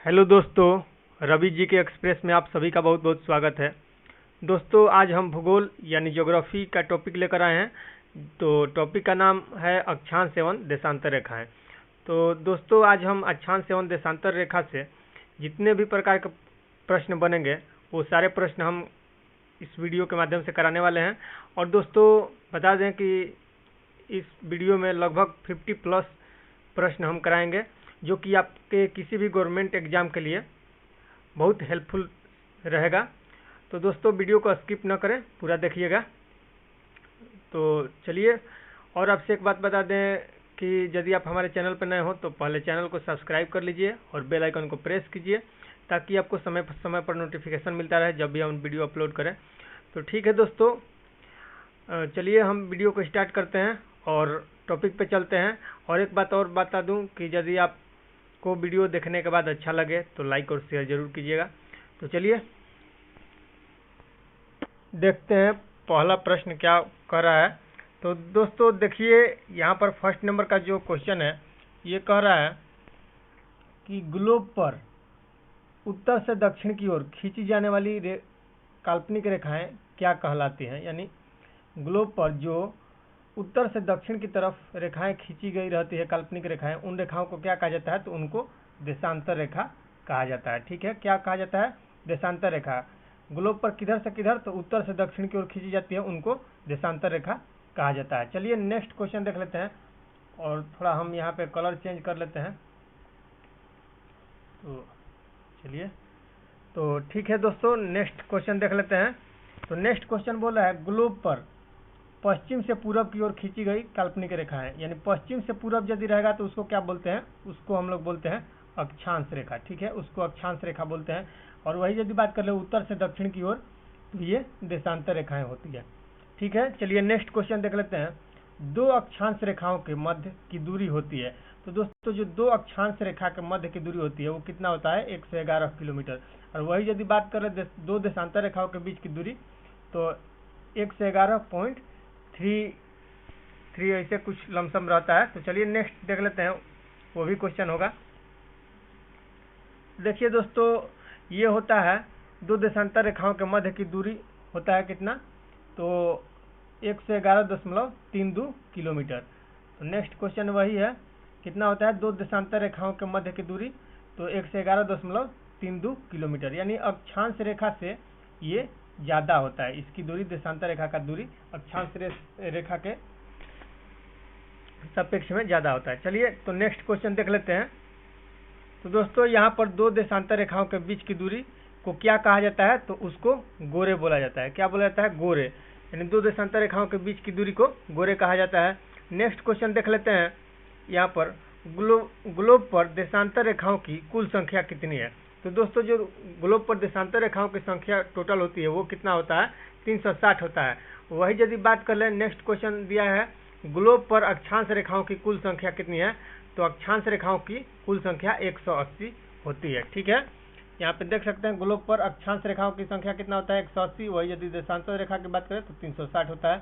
Hello दोस्तों, रवि जी के express में आप सभी का बहुत बहुत स्वागत है। दोस्तों, आज हम भूगोल यानी ज्योग्राफी का टॉपिक लेकर आए हैं। तो टॉपिक का नाम है अक्षांश एवं देशांतर रेखाएं। तो दोस्तों, आज हम अक्षांश एवं देशांतर रेखा से जितने भी प्रकार के प्रश्न बनेंगे वो सारे प्रश्न हम इस वीडियो के माध्यम से कराने वाले हैं। और दोस्तों, बता दें कि इस वीडियो में लगभग 50 प्लस प्रश्न हम कराएंगे, जो कि आपके किसी भी गवर्नमेंट एग्जाम के लिए बहुत हेल्पफुल रहेगा। तो दोस्तों, वीडियो को स्किप न करें, पूरा देखिएगा। तो चलिए, और आपसे एक बात बता दें कि यदि आप हमारे चैनल पर नए हो तो पहले चैनल को सब्सक्राइब कर लीजिए और बेल आइकन को प्रेस कीजिए, ताकि आपको समय पर नोटिफिकेशन मिलता रहे जब भी हम वीडियो अपलोड करें। तो ठीक है दोस्तों, चलिए हम वीडियो को स्टार्ट करते हैं और टॉपिक पे चलते हैं। और एक बात और बता दूं कि यदि आपको वीडियो देखने के बाद अच्छा लगे तो लाइक और शेयर जरूर कीजिएगा। तो चलिए देखते हैं पहला प्रश्न क्या कह रहा है। तो दोस्तों देखिए, यहाँ पर फर्स्ट नंबर का जो क्वेश्चन है ये कह रहा है कि ग्लोब पर उत्तर से दक्षिण की ओर खींची जाने वाली काल्पनिक रेखाएं क्या कहलाती हैं। यानी ग्लोब पर जो उत्तर से दक्षिण की तरफ रेखाएं खींची गई रहती है, काल्पनिक रेखाएं, उन रेखाओं को क्या कहा जाता है? तो उनको देशांतर रेखा कहा जाता है। ठीक है, क्या कहा जाता है? देशांतर रेखा। ग्लोब पर किधर से किधर? तो उत्तर से दक्षिण की ओर खींची जाती है, उनको देशांतर रेखा कहा जाता है। चलिए नेक्स्ट क्वेश्चन देख लेते हैं, और थोड़ा हम यहाँ पे कलर चेंज कर लेते हैं। तो चलिए, तो ठीक है दोस्तों, नेक्स्ट क्वेश्चन देख लेते हैं। तो नेक्स्ट क्वेश्चन बोला है ग्लोब पर पश्चिम से पूरब की ओर खींची गई काल्पनिक रेखा है। यानी पश्चिम से पूरब यदि रहेगा तो उसको क्या बोलते हैं? उसको हम लोग बोलते हैं अक्षांश रेखा। ठीक है, उसको अक्षांश रेखा बोलते हैं। और वही यदि बात कर ले उत्तर से दक्षिण की ओर, तो ये देशांतर रेखाएं होती है। ठीक है, चलिए नेक्स्ट क्वेश्चन देख लेते हैं। दो अक्षांश रेखाओं के मध्य की दूरी होती है। तो दोस्तों, जो दो अक्षांश रेखा के मध्य की दूरी होती है वो कितना होता है? 111 किलोमीटर। और वही यदि बात कर ले दो देशांतर रेखाओं के बीच की दूरी, तो 111.33 ऐसे कुछ लमसम रहता है। तो चलिए नेक्स्ट देख लेते हैं, वो भी क्वेश्चन होगा। देखिए दोस्तों, ये होता है दो देशांतर रेखाओं के मध्य की दूरी होता है कितना? तो 111.32 किलोमीटर। तो नेक्स्ट क्वेश्चन वही है, कितना होता है दो देशांतर रेखाओं के मध्य की दूरी? तो 111.32 किलोमीटर। यानी अक्षांश रेखा से ये ज्यादा होता है, इसकी दूरी, देशांतर रेखा का दूरी अक्षांश रेखा के सापेक्ष में ज्यादा होता है। चलिए, तो नेक्स्ट क्वेश्चन देख लेते हैं। तो दोस्तों, यहाँ पर दो देशांतर रेखाओं के बीच की दूरी को क्या कहा जाता है? तो उसको गोरे बोला जाता है। क्या बोला जाता है? गोरे। यानी दो देशांतर रेखाओं के बीच की दूरी को गोरे कहा जाता है। नेक्स्ट क्वेश्चन देख लेते हैं। यहाँ पर ग्लोब पर देशांतर रेखाओं की कुल संख्या कितनी है? तो दोस्तों, जो ग्लोब पर देशांतर रेखाओं की संख्या टोटल होती है वो कितना होता है? 360 होता है। वही यदि बात कर ले, नेक्स्ट क्वेश्चन दिया है ग्लोब पर अक्षांश रेखाओं की कुल संख्या कितनी है? तो अक्षांश रेखाओं की कुल संख्या 180 होती है। ठीक है, यहाँ पे देख सकते हैं ग्लोब पर अक्षांश रेखाओं की संख्या कितना होता है? 180। वही यदि देशांतर रेखा की बात करें तो 360 होता है।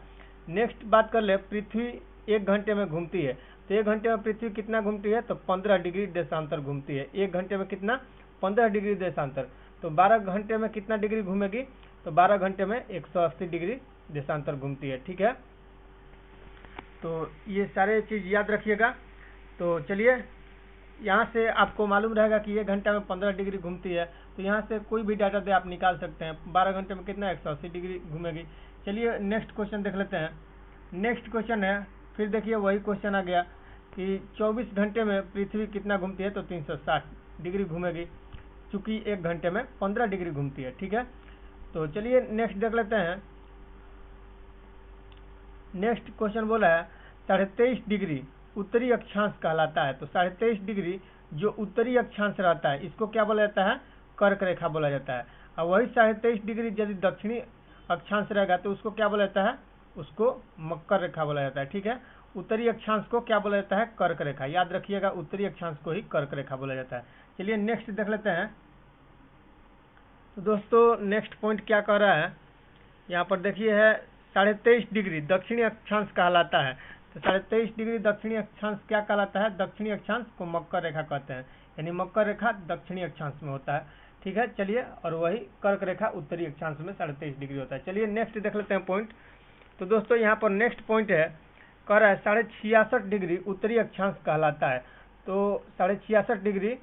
नेक्स्ट बात कर ले, पृथ्वी 1 घंटे में घूमती है। तो 1 घंटे में पृथ्वी कितना घूमती है? तो 15 डिग्री देशांतर घूमती है। 1 घंटे में कितना? 15 डिग्री देशांतर। तो 12 घंटे में कितना डिग्री घूमेगी? तो 12 घंटे में 180 डिग्री देशांतर घूमती है। ठीक है, तो ये सारे चीज याद रखिएगा। तो चलिए, यहाँ से आपको मालूम रहेगा कि 1 घंटा में 15 डिग्री घूमती है, तो यहाँ से कोई भी डाटा दे आप निकाल सकते हैं। 12 घंटे में कितना? 180 डिग्री घूमेगी। चलिए नेक्स्ट क्वेश्चन देख लेते हैं। नेक्स्ट क्वेश्चन है, फिर देखिए वही क्वेश्चन आ गया कि 24 घंटे में पृथ्वी कितना घूमती है? तो 360 डिग्री घूमेगी, चूंकि 1 घंटे में 15 डिग्री घूमती है। ठीक है, तो चलिए नेक्स्ट देख लेते हैं। नेक्स्ट क्वेश्चन बोला है 23.5 डिग्री उत्तरी अक्षांश कहलाता है। तो 23.5 डिग्री जो उत्तरी अक्षांश रहता है इसको क्या बोला जाता है? कर्क रेखा बोला जाता है। और वही 23.5 डिग्री यदि दक्षिणी अक्षांश रहेगा तो उसको क्या बोला जाता है? उसको मकर रेखा बोला जाता है। ठीक है, उत्तरी अक्षांश को क्या बोला जाता है? कर्क रेखा। याद रखिएगा, उत्तरी अक्षांश को ही कर्क रेखा बोला जाता है। चलिए नेक्स्ट देख लेते हैं। तो दोस्तों, नेक्स्ट पॉइंट क्या कह रहा है? यहाँ पर देखिए है 23.5 डिग्री दक्षिणी अक्षांश कहलाता है। तो 23.5 डिग्री दक्षिणी अक्षांश क्या कहलाता है? दक्षिणी अक्षांश को मकर रेखा कहते हैं। यानी मकर रेखा दक्षिणी अक्षांश में होता है। ठीक है, चलिए, और वही कर्क रेखा उत्तरी अक्षांश में 23.5 डिग्री होता है। चलिए नेक्स्ट देख लेते हैं पॉइंट। तो दोस्तों यहाँ पर नेक्स्ट पॉइंट है, कह रहा है 66.5 डिग्री उत्तरी अक्षांश कहलाता है। तो 66.5 डिग्री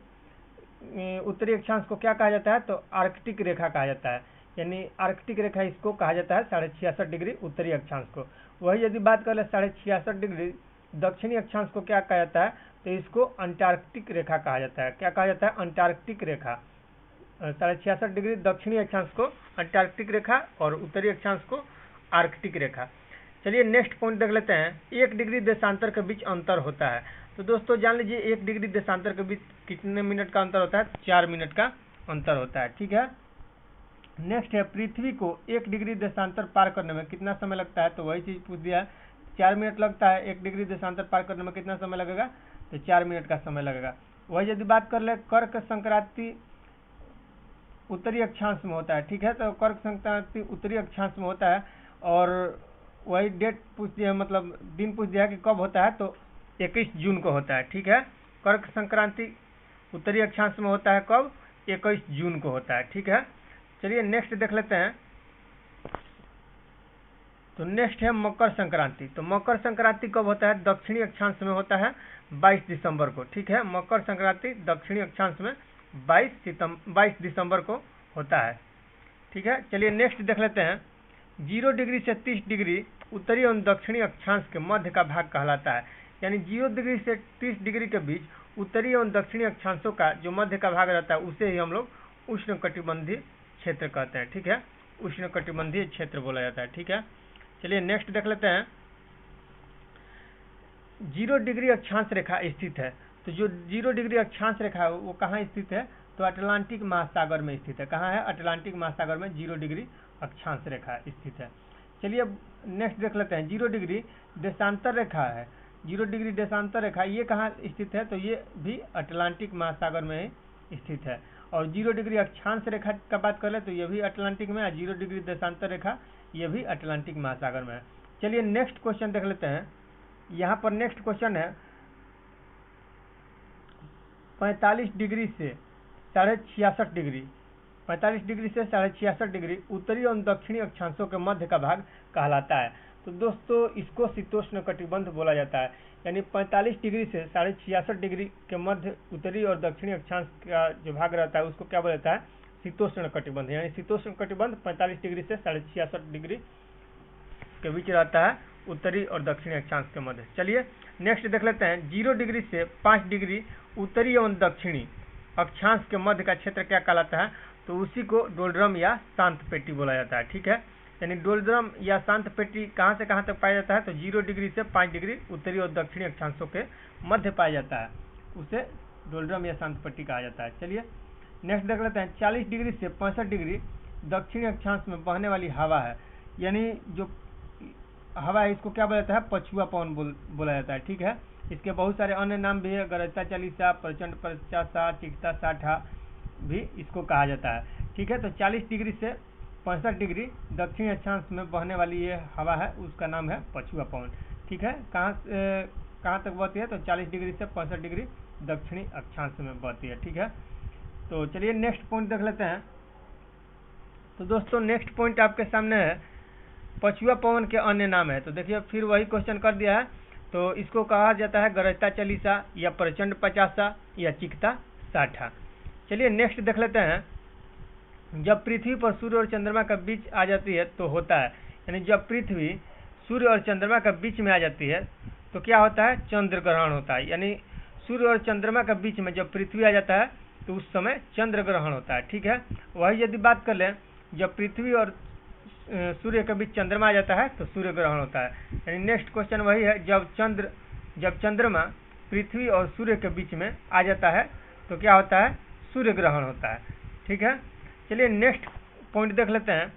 उत्तरी अक्षांश को क्या कहा जाता है? तो आर्कटिक रेखा कहा जाता है, यानी आर्कटिक रेखा इसको कहा जाता है 66.5 डिग्री उत्तरी अक्षांश को। वही यदि बात कर ले 66.5 डिग्री दक्षिणी अक्षांश को क्या कहा जाता है? तो इसको अंटार्कटिक रेखा कहा जाता है। क्या कहा जाता है? अंटार्कटिक रेखा। 66.5 डिग्री दक्षिणी अक्षांश को अंटार्कटिक रेखा और उत्तरी अक्षांश को आर्कटिक रेखा। चलिए नेक्स्ट पॉइंट देख लेते हैं, 1 डिग्री देशांतर के बीच अंतर होता है। तो दोस्तों जान लीजिए 1 डिग्री देशांतर के बीच कितने मिनट का अंतर होता है? 4 मिनट का अंतर होता है। ठीक है, नेक्स्ट है, पृथ्वी को 1 डिग्री देशांतर पार करने में कितना समय लगता है? तो वही चीज पूछ दिया है, 4 मिनट लगता है। 1 डिग्री देशांतर पार करने में कितना समय लगेगा? तो 4 मिनट का समय लगेगा। वही यदि बात कर ले कर्क संक्रांति उत्तरी अक्षांश में होता है। ठीक है, तो कर्क संक्रांति उत्तरी अक्षांश में होता है, और वही डेट पूछ दिया, मतलब दिन पूछ दिया कि कब होता है? तो 21 जून को होता है। ठीक है, कर्क संक्रांति उत्तरी अक्षांश में होता है कब? 21 जून को होता है। ठीक है, चलिए नेक्स्ट देख लेते हैं। तो नेक्स्ट है मकर संक्रांति। तो मकर संक्रांति कब होता है? दक्षिणी अक्षांश में होता है 22 दिसंबर को। ठीक है, मकर संक्रांति दक्षिणी अक्षांश में 22 दिसंबर को होता है। ठीक है, चलिए नेक्स्ट देख लेते हैं, 0 डिग्री से 30 डिग्री उत्तरी एवं दक्षिणी अक्षांश के मध्य का भाग कहलाता है। यानी 0 डिग्री से 30 डिग्री के बीच उत्तरी एवं दक्षिणी अक्षांशों का जो मध्य का भाग रहता है उसे ही हम लोग उष्णकटिबंधीय क्षेत्र कहते हैं। ठीक है, उष्णकटिबंधीय क्षेत्र बोला जाता है। ठीक है, चलिए नेक्स्ट देख लेते हैं, 0 डिग्री अक्षांश रेखा स्थित है। तो जो 0 डिग्री अक्षांश रेखा है वो कहाँ स्थित है? तो अटलांटिक महासागर में स्थित है। कहाँ है? अटलांटिक महासागर में 0 डिग्री अक्षांश रेखा स्थित है। चलिए अब नेक्स्ट देख लेते हैं, 0 डिग्री देशांतर रेखा है। 0 डिग्री देशांतर रेखा ये कहाँ स्थित है? तो ये भी अटलांटिक महासागर में ही स्थित है। और 0 डिग्री अक्षांश रेखा का बात कर ले तो ये भी अटलांटिक में है। 0 डिग्री देशांतर रेखा ये भी अटलांटिक महासागर में है। चलिए नेक्स्ट क्वेश्चन देख लेते हैं। यहाँ पर नेक्स्ट क्वेश्चन है, 45 डिग्री से 66.5 डिग्री 45 डिग्री से 66.5 डिग्री उत्तरी और दक्षिणी अक्षांशों के मध्य का भाग कहलाता है। तो दोस्तों इसको शीतोष्ण कटिबंध बोला जाता है। यानी 45 डिग्री से 66.5 डिग्री के मध्य उत्तरी और दक्षिणी अक्षांश का जो भाग रहता है उसको क्या बोला जाता है? शीतोष्ण कटिबंध। यानी शीतोष्ण कटिबंध 45 डिग्री से 66.5 डिग्री के बीच रहता है उत्तरी और दक्षिणी अक्षांश के मध्य। चलिए नेक्स्ट देख लेते हैं, 0 डिग्री से 5 डिग्री उत्तरी एवं दक्षिणी अक्षांश के मध्य का क्षेत्र क्या कहलाता है? तो उसी को डोलड्रम या शांत पेटी बोला जाता है। ठीक है, यानी डोलड्रम या शांत पेटी कहाँ से कहाँ तक पाया जाता है? तो 0 डिग्री से 5 डिग्री उत्तरी और दक्षिणी अक्षांशों के मध्य पाया जाता है, उसे डोलड्रम या शांत पेटी कहा जाता है। चलिए नेक्स्ट देख लेते हैं, 40 डिग्री से 65 डिग्री दक्षिणी अक्षांश में बहने वाली हवा है। यानी जो हवा है इसको क्या बोला जाता है? पछुआ पवन बोला जाता है। ठीक है, इसके बहुत सारे अन्य नाम भी है, गरजता चालीसा, प्रचंड प्रत्याशा, चिकता साठा भी इसको कहा जाता है। ठीक है, तो 40 डिग्री से 65 डिग्री दक्षिणी अक्षांश में बहने वाली ये हवा है उसका नाम है पछुआ पवन। ठीक है, कहाँ तक बहती है? तो 40 डिग्री से 65 डिग्री दक्षिणी अक्षांश में बहती है। ठीक है, तो चलिए नेक्स्ट पॉइंट देख लेते हैं। तो दोस्तों नेक्स्ट पॉइंट आपके सामने है, पछुआ पवन के अन्य नाम है। तो देखिए फिर वही क्वेश्चन कर दिया है। तो इसको कहा जाता है गरजता चालीसा या प्रचंड पचासा या चिकता साठा। चलिए नेक्स्ट देख लेते हैं, जब पृथ्वी पर सूर्य और चंद्रमा का बीच आ जाती है तो होता है। यानी जब पृथ्वी सूर्य और चंद्रमा का बीच में आ जाती है तो क्या होता है? चंद्र ग्रहण होता है। यानी सूर्य और चंद्रमा के बीच में जब पृथ्वी आ जाता है तो उस समय चंद्र ग्रहण होता है। ठीक है, वही यदि बात कर लें, जब पृथ्वी और सूर्य के बीच चंद्रमा आ जाता है तो सूर्य ग्रहण होता है। यानी नेक्स्ट क्वेश्चन वही है, जब चंद्रमा पृथ्वी और सूर्य के बीच में आ जाता है तो क्या होता है? सूर्य ग्रहण होता है। ठीक है, चलिए नेक्स्ट पॉइंट देख लेते हैं,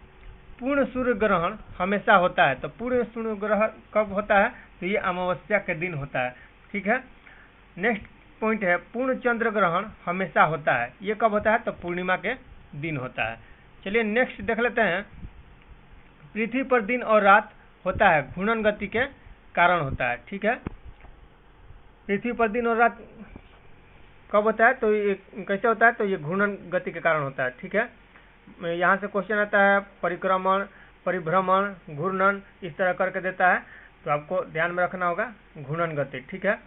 पूर्ण सूर्य ग्रहण हमेशा होता है। तो पूर्ण सूर्य ग्रहण कब होता है? तो ये अमावस्या के दिन होता है। ठीक है, नेक्स्ट पॉइंट है, पूर्ण चंद्र ग्रहण हमेशा होता है। ये कब होता है? तो पूर्णिमा के दिन होता है। चलिए नेक्स्ट देख लेते हैं, पृथ्वी पर दिन और रात होता है घूर्णन गति के कारण होता है। ठीक है, पृथ्वी पर दिन और रात कब होता है, तो ये कैसे होता है, तो ये घूर्णन गति के कारण होता है। ठीक है, यहाँ से क्वेश्चन आता है परिक्रमण, परिभ्रमण, घूर्णन, इस तरह करके देता है, तो आपको ध्यान में रखना होगा घूर्णन गति। ठीक है,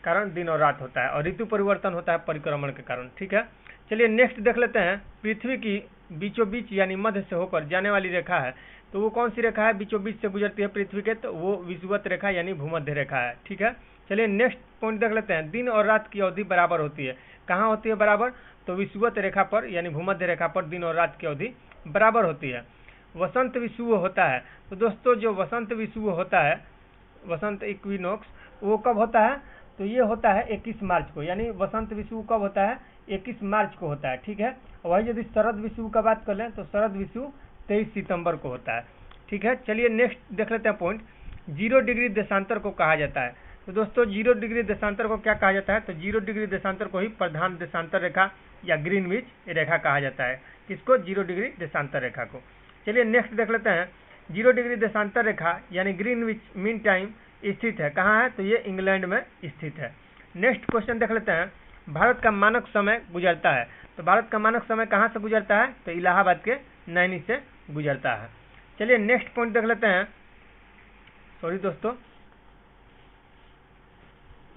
कारण दिन और रात होता है, और ऋतु परिवर्तन होता है परिक्रमण के कारण। ठीक है, चलिए नेक्स्ट देख लेते हैं। पृथ्वी की बीचों बीच यानी मध्य से होकर जाने वाली रेखा है, तो वो कौन सी रेखा है बीचों बीच से गुजरती है पृथ्वी के, तो वो विषुवत रेखा यानी भूमध्य रेखा है। ठीक है, चलिए नेक्स्ट पॉइंट देख लेते हैं। दिन और रात की अवधि बराबर होती है, कहाँ होती है बराबर, तो विषुवत रेखा पर यानी भूमध्य रेखा पर दिन और रात की अवधि बराबर होती है। वसंत विषुव होता है, तो दोस्तों जो वसंत विषुव होता है, वसंत इक्विनोक्स, वो कब होता है, तो ये होता है 21 मार्च को, यानी वसंत विषुव कब होता है, 21 मार्च को होता है। ठीक है, वही यदि शरद विषुव का बात कर लें तो शरद विषुव 23 सितंबर को होता है। ठीक है, चलिए नेक्स्ट देख लेते हैं पॉइंट। 0 डिग्री देशांतर को कहा जाता है, तो दोस्तों 0 डिग्री देशांतर को क्या कहा जाता है, तो 0 डिग्री देशांतर को ही प्रधान देशांतर रेखा या ग्रीनविच रेखा कहा जाता है। किसको, 0 डिग्री देशांतर रेखा को। चलिए नेक्स्ट देख लेते हैं। 0 डिग्री देशांतर रेखा यानी ग्रीनविच मीन टाइम स्थित है कहाँ है, तो ये इंग्लैंड में स्थित है। नेक्स्ट क्वेश्चन देख लेते हैं। भारत का मानक समय गुजरता है, तो भारत का मानक समय कहाँ से गुजरता है, तो इलाहाबाद के नैनी से गुजरता है। चलिए नेक्स्ट पॉइंट देख लेते हैं। सॉरी दोस्तों,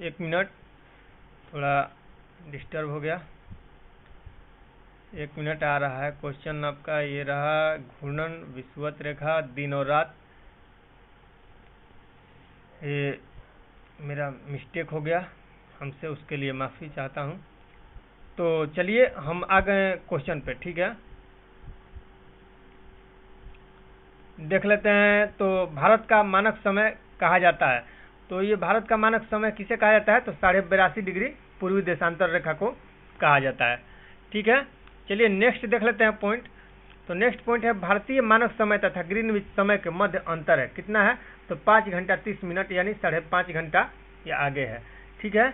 एक मिनट, थोड़ा डिस्टर्ब हो गया, एक मिनट आ रहा है। क्वेश्चन आपका ये रहा, घूर्णन विषुवत रेखा दिन और रात, ये मेरा मिस्टेक हो गया, हमसे उसके लिए माफ़ी चाहता हूँ। तो चलिए हम आ गए क्वेश्चन पे। ठीक है, देख लेते हैं। तो भारत का मानक समय कहा जाता है, तो ये भारत का मानक समय किसे कहा जाता है, तो 82.5 डिग्री पूर्वी देशांतर रेखा को कहा जाता है। ठीक है, चलिए नेक्स्ट देख लेते हैं पॉइंट। तो नेक्स्ट पॉइंट है भारतीय मानक समय तथा ग्रीनविच समय के मध्य अंतर है, कितना है, तो 5 घंटा 30 मिनट यानी 5.5 घंटा या आगे है। ठीक है,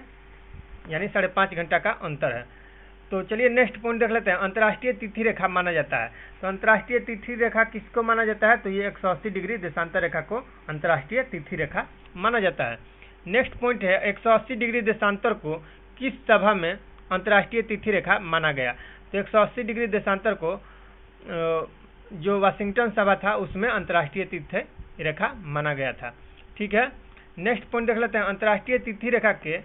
यानी 5.5 घंटा का अंतर है। तो चलिए नेक्स्ट पॉइंट देख लेते हैं। अंतर्राष्ट्रीय तिथि रेखा माना जाता है, तो अंतर्राष्ट्रीय तिथि रेखा किसको माना जाता है, तो ये 180 डिग्री देशांतर रेखा को अंतर्राष्ट्रीय तिथि रेखा माना जाता है। नेक्स्ट पॉइंट है 180 डिग्री देशांतर को किस सभा में अंतर्राष्ट्रीय तिथि रेखा माना गया, तो 180 डिग्री देशांतर को जो वाशिंगटन सभा था उसमें अंतर्राष्ट्रीय तिथि रेखा माना गया था। ठीक है, नेक्स्ट पॉइंट देख लेते हैं। अंतर्राष्ट्रीय तिथि रेखा के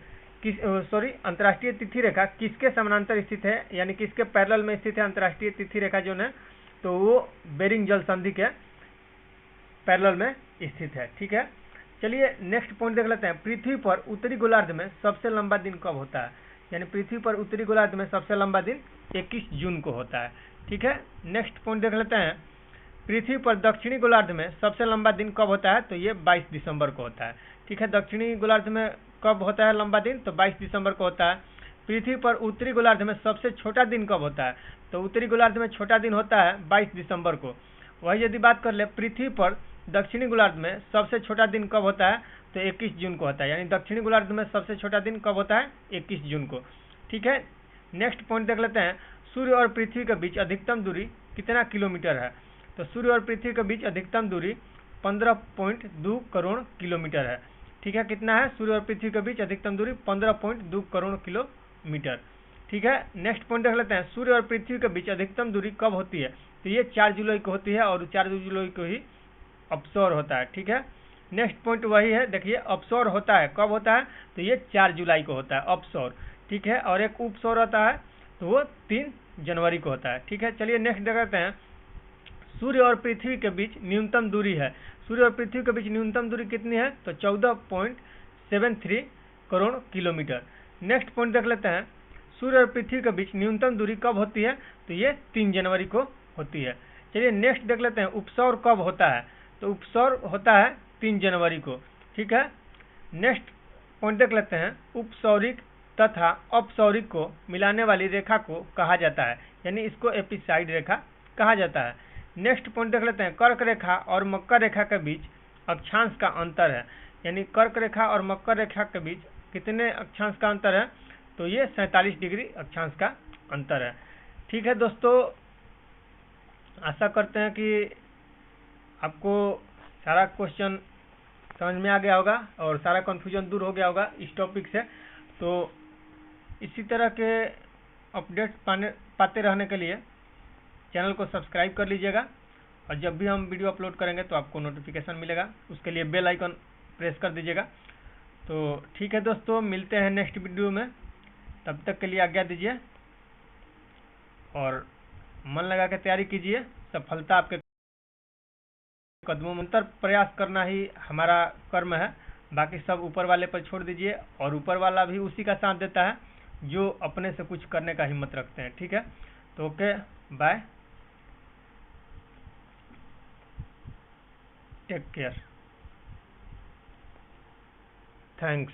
अंतर्राष्ट्रीय तिथि रेखा किसके समानांतर स्थित है, यानी किसके पैरेलल में स्थित है अंतर्राष्ट्रीय तिथि रेखा जो है, तो वो बेरिंग जल संधि के पैरेलल में स्थित है। ठीक है, चलिए नेक्स्ट पॉइंट देख लेते हैं। पृथ्वी पर उत्तरी गोलार्ध में सबसे लंबा दिन कब होता है, यानी पृथ्वी पर उत्तरी गोलार्ध में सबसे लंबा दिन 21 जून को होता है। ठीक है, नेक्स्ट पॉइंट देख लेते हैं। पृथ्वी पर दक्षिणी गोलार्ध में सबसे लंबा दिन कब होता है, तो ये 22 दिसंबर को होता है। ठीक है, दक्षिणी गोलार्ध में कब होता है लंबा दिन, तो 22 दिसंबर को होता है। पृथ्वी पर उत्तरी गोलार्ध में सबसे छोटा दिन कब होता है, तो उत्तरी गोलार्ध में छोटा दिन होता है 22 दिसंबर को। वही यदि बात कर ले पृथ्वी पर दक्षिणी गोलार्ध में सबसे छोटा दिन कब होता है, तो 21 जून को होता है, यानी दक्षिणी गोलार्ध में सबसे छोटा दिन कब होता है, 21 जून को। ठीक है, नेक्स्ट पॉइंट देख लेते हैं। सूर्य और पृथ्वी के बीच अधिकतम दूरी कितना किलोमीटर है, तो सूर्य और पृथ्वी के बीच अधिकतम दूरी 15.2 करोड़ किलोमीटर है। ठीक है, कितना है, सूर्य और पृथ्वी के बीच अधिकतम दूरी 15.2 करोड़ किलोमीटर। ठीक है, नेक्स्ट पॉइंट देख लेते हैं। सूर्य और पृथ्वी के बीच अधिकतम दूरी कब होती है, तो ये 4 जुलाई को होती है, और 4 जुलाई को ही अपसौर होता है। ठीक है, नेक्स्ट पॉइंट वही है, देखिए अपसौर होता है कब होता है, तो ये 4 जुलाई को होता है अपसौर। ठीक है, और एक उपसौर होता है तो वो 3 जनवरी को होता है। ठीक है, चलिए नेक्स्ट देख लेते हैं। सूर्य और पृथ्वी के बीच न्यूनतम दूरी है, सूर्य और पृथ्वी के बीच न्यूनतम दूरी कितनी है, तो 14.73 करोड़ किलोमीटर। नेक्स्ट पॉइंट देख लेते हैं। सूर्य और पृथ्वी के बीच न्यूनतम दूरी कब होती है, तो ये 3 जनवरी को होती है। चलिए नेक्स्ट देख लेते हैं। उपसौर कब होता है, तो उपसौर होता है 3 जनवरी को। ठीक है, नेक्स्ट पॉइंट देख लेते हैं। उपसौरिक तथा अपसौरिक को मिलाने वाली रेखा को कहा जाता है, यानी इसको एपिसाइड रेखा कहा जाता है। नेक्स्ट पॉइंट देख लेते हैं। कर्क रेखा और मकर रेखा के बीच अक्षांश का अंतर है, यानी कर्क रेखा और मकर रेखा के बीच कितने अक्षांश का अंतर है, तो ये 47 डिग्री अक्षांश का अंतर है। ठीक है दोस्तों, आशा करते हैं कि आपको सारा क्वेश्चन समझ में आ गया होगा और सारा कन्फ्यूजन दूर हो गया होगा इस टॉपिक से। तो इसी तरह के अपडेट्स पाते रहने के लिए चैनल को सब्सक्राइब कर लीजिएगा, और जब भी हम वीडियो अपलोड करेंगे तो आपको नोटिफिकेशन मिलेगा, उसके लिए बेल आइकन प्रेस कर दीजिएगा। तो ठीक है दोस्तों, मिलते हैं नेक्स्ट वीडियो में, तब तक के लिए आज्ञा दीजिए और मन लगा के तैयारी कीजिए। सफलता आपके कदमों में, अंतर प्रयास करना ही हमारा कर्म है, बाकी सब ऊपर वाले पर छोड़ दीजिए, और ऊपर वाला भी उसी का साथ देता है जो अपने से कुछ करने का हिम्मत रखते हैं। ठीक है, तो okay, bye, take care, thanks.